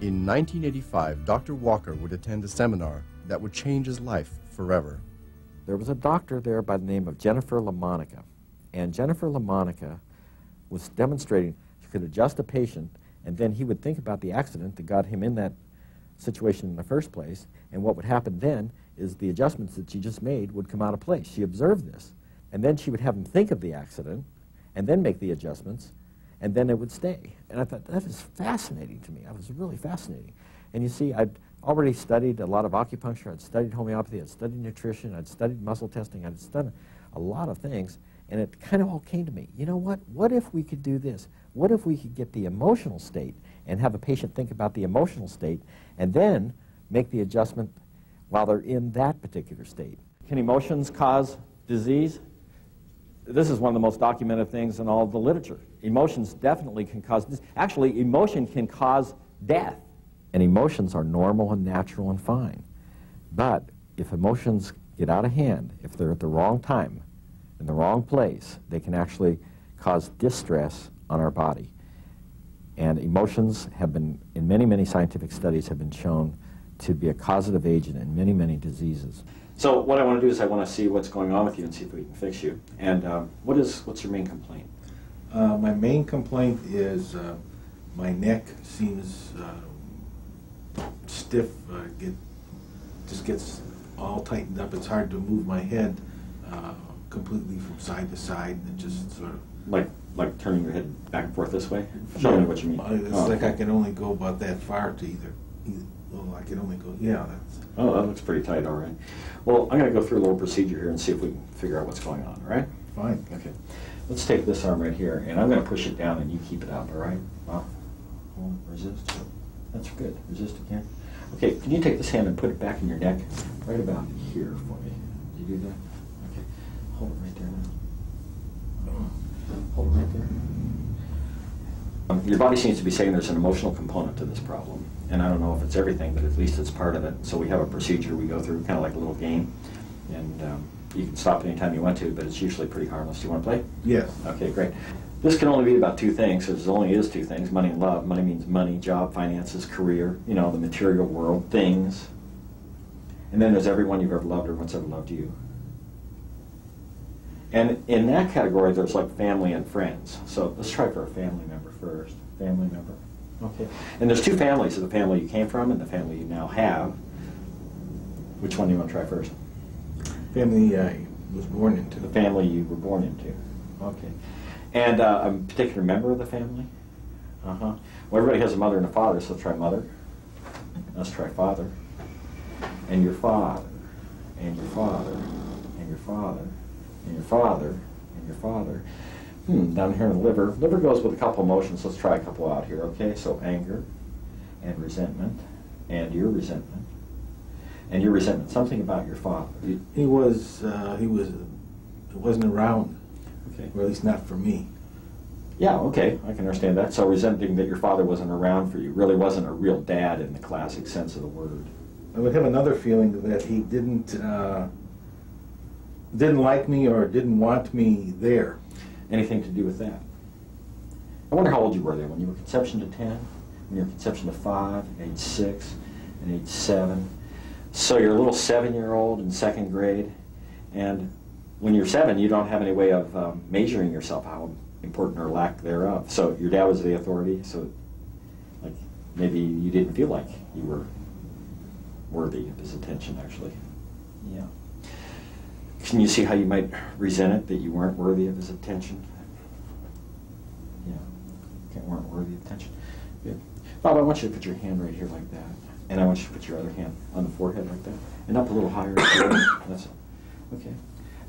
In 1985, Dr. Walker would attend a seminar that would change his life forever. There was a doctor there by the name of Jennifer LaMonica, and Jennifer LaMonica was demonstrating she could adjust a patient, and then he would think about the accident that got him in that situation in the first place, and what would happen then is the adjustments that she just made would come out of place. She observed this, and then she would have him think of the accident, and then make the adjustments, and then it would stay. And I thought, that is fascinating to me. That was really fascinating. And you see, I'd already studied a lot of acupuncture, I'd studied homeopathy, I'd studied nutrition, I'd studied muscle testing, I'd done a lot of things, and it kind of all came to me. You know what? What if we could do this? What if we could get the emotional state and have a patient think about the emotional state and then make the adjustment while they're in that particular state? Can emotions cause disease? This is one of the most documented things in all of the literature. Emotions definitely can cause this. Actually, emotion can cause death. And emotions are normal and natural and fine. But if emotions get out of hand, if they're at the wrong time, in the wrong place, they can actually cause distress on our body. And emotions have been, in many, many scientific studies, have been shown to be a causative agent in many, many diseases. So what I want to do is I want to see what's going on with you and see if we can fix you. And what's your main complaint? My main complaint is my neck seems stiff, just gets all tightened up. It's hard to move my head completely from side to side, and just sort of... Like turning your head back and forth this way? Show me what you mean. It's like I can only go about that far to either well, I can only go, yeah, that's... Oh, that looks pretty tight, all right. Well, I'm going to go through a little procedure here and see if we can figure out what's going on, all right? Fine. Okay. Let's take this arm right here, and I'm going to push it down and you keep it up, all right? Wow. Hold, resist. That's good. Resist again. Okay, can you take this hand and put it back in your neck? Right about here for me. Did you do that? Okay. Hold it right there now. Hold it right there. Your body seems to be saying there's an emotional component to this problem. And I don't know if it's everything, but at least it's part of it. So we have a procedure we go through, kind of like a little game. And you can stop anytime you want to, but it's usually pretty harmless. Do you want to play? Yes. Okay, great. This can only be about two things. There only is two things, money and love. Money means money, job, finances, career, you know, the material world, things. And then there's everyone you've ever loved or once ever loved you. And in that category, there's like family and friends. So let's try for a family member first. Family member. Okay. And there's two families, the family you came from and the family you now have. Which one do you want to try first? Family I was born into. The family you were born into. Okay. And a particular member of the family? Uh-huh. Well, everybody has a mother and a father, so let's try mother. Let's try father. And your father. And your father. And your father. And your father. And your father. Down here in the liver. Liver goes with a couple emotions. Let's try a couple out here, okay? So anger and resentment and your resentment. And your resentment. Something about your father. He wasn't around. Okay. Or at least not for me. Yeah, okay, I can understand that. So resenting that your father wasn't around for you, really wasn't a real dad in the classic sense of the word. I would have another feeling that he didn't like me or didn't want me there. Anything to do with that? I wonder how old you were then, when you were conception to 10, when you were conception to 5, age 6, and age 7. So you're a little 7-year-old in 2nd grade, and when you're 7, you don't have any way of measuring yourself, how important or lack thereof. So your dad was the authority, so like maybe you didn't feel like you were worthy of his attention, actually. Yeah. Can you see how you might resent it, that you weren't worthy of his attention? Yeah, weren't worthy of attention. Good. Bob, I want you to put your hand right here like that, and I want you to put your other hand on the forehead like that, and up a little higher. That's it. Okay.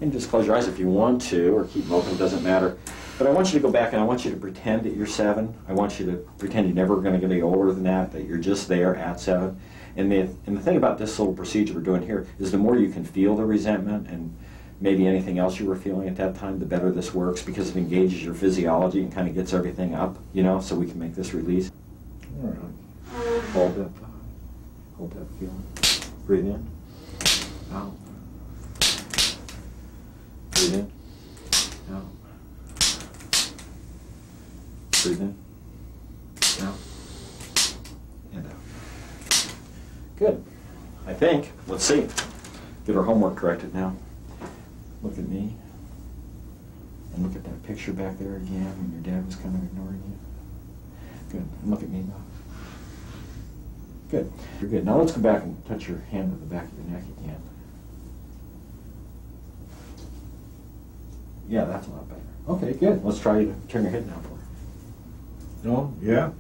And just close your eyes if you want to, or keep them open, doesn't matter. But I want you to go back and I want you to pretend that you're 7. I want you to pretend you're never going to get any older than that you're just there at 7. And the thing about this little procedure we're doing here is the more you can feel the resentment and maybe anything else you were feeling at that time, the better this works, because it engages your physiology and kind of gets everything up, you know, so we can make this release. All right. Hold that feeling. Breathe in. Out. Breathe in. Out. Breathe in. Out. And out. Good. I think. Let's see. Get our homework corrected now. Look at me. And look at that picture back there again when your dad was kind of ignoring you. Good. And look at me now. Good. You're good. Now let's go back and touch your hand on the back of your neck again. Yeah, that's a lot better. Okay, good. Let's try to turn your head now for it. No, yeah.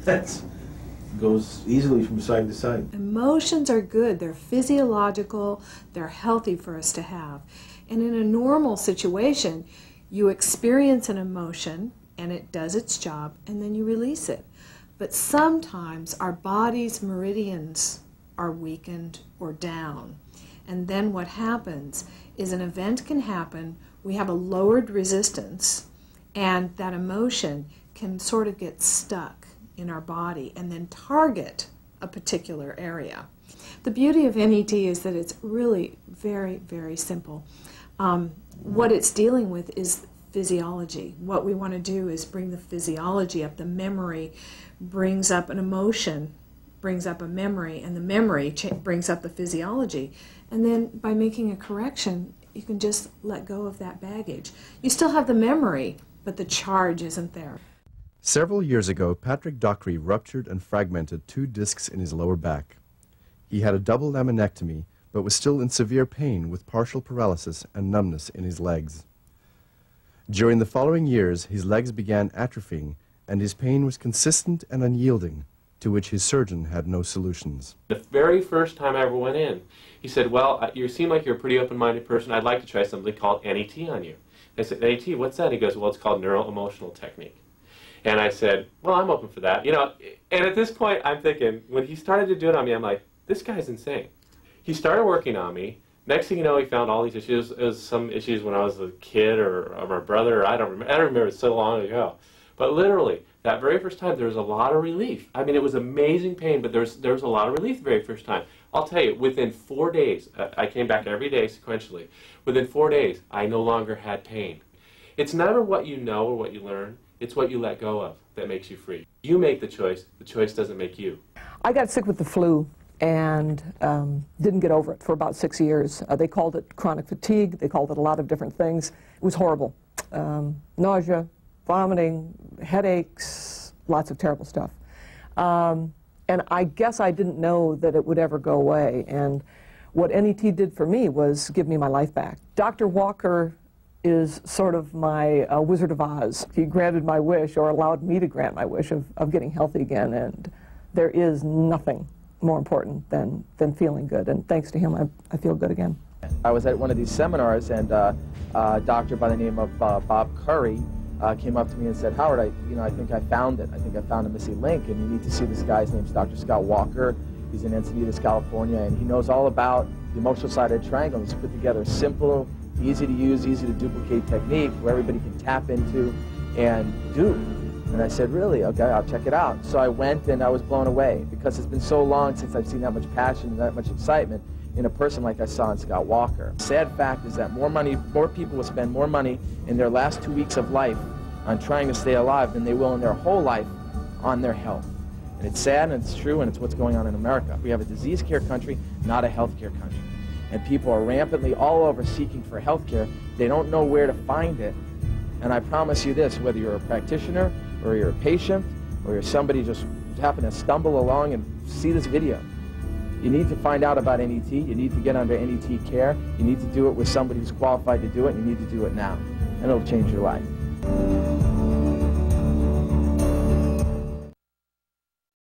That goes easily from side to side. Emotions are good. They're physiological. They're healthy for us to have. And in a normal situation, you experience an emotion and it does its job and then you release it. But sometimes our body's meridians are weakened or down. And then what happens is an event can happen, we have a lowered resistance, and that emotion can sort of get stuck in our body and then target a particular area. The beauty of NET is that it's really very, very simple. What it's dealing with is physiology. What we want to do is bring the physiology up. The memory brings up an emotion, brings up a memory, and the memory brings up the physiology. And then by making a correction, you can just let go of that baggage. You still have the memory, but the charge isn't there. Several years ago, Patrick Dockery ruptured and fragmented 2 discs in his lower back. He had a double laminectomy, but was still in severe pain with partial paralysis and numbness in his legs. During the following years, his legs began atrophying, and his pain was consistent and unyielding, to which his surgeon had no solutions. The very first time I ever went in, he said, well, you seem like you're a pretty open-minded person. I'd like to try something called NET on you. I said, NET, what's that? He goes, well, it's called Neuro-Emotional Technique. And I said, well, I'm open for that. You know, and at this point, I'm thinking, when he started to do it on me, I'm like, this guy's insane. He started working on me. Next thing you know, he found all these issues. It was some issues when I was a kid or my brother. I don't remember. It's so long ago. But literally, that very first time, there was a lot of relief. I mean, it was amazing pain, but there was a lot of relief the very first time. I'll tell you, within 4 days, I came back every day sequentially. Within 4 days, I no longer had pain. It's never what you know or what you learn. It's what you let go of that makes you free. You make the choice. The choice doesn't make you. I got sick with the flu and didn't get over it for about 6 years. They called it chronic fatigue. They called it a lot of different things. It was horrible. Nausea, vomiting, headaches, lots of terrible stuff. And I guess I didn't know that it would ever go away. And what NET did for me was give me my life back. Dr. Walker is sort of my Wizard of Oz. He granted my wish, or allowed me to grant my wish, of getting healthy again. And there is nothing more important than feeling good. And thanks to him, I feel good again. I was at one of these seminars, and a doctor by the name of Bob Curry came up to me and said, Howard, I think I found it. I think I found a missing link, and you need to see this guy's name's Dr. Scott Walker. He's in Encinitas, California, and he knows all about the emotional side of the triangle. He's put together a simple, easy to use, easy to duplicate technique where everybody can tap into and do. And I said, really? Okay, I'll check it out. So I went, and I was blown away because it's been so long since I've seen that much passion and that much excitement in a person like I saw in Scott Walker. The sad fact is that more people will spend more money in their last 2 weeks of life on trying to stay alive than they will in their whole life on their health. And it's sad, and it's true, and it's what's going on in America. We have a disease care country, not a health care country. And people are rampantly all over seeking for health care. They don't know where to find it. And I promise you this, whether you're a practitioner or you're a patient or you're somebody just happen to stumble along and see this video, you need to find out about NET. You need to get under NET care. You need to do it with somebody who's qualified to do it. You need to do it now, and it'll change your life.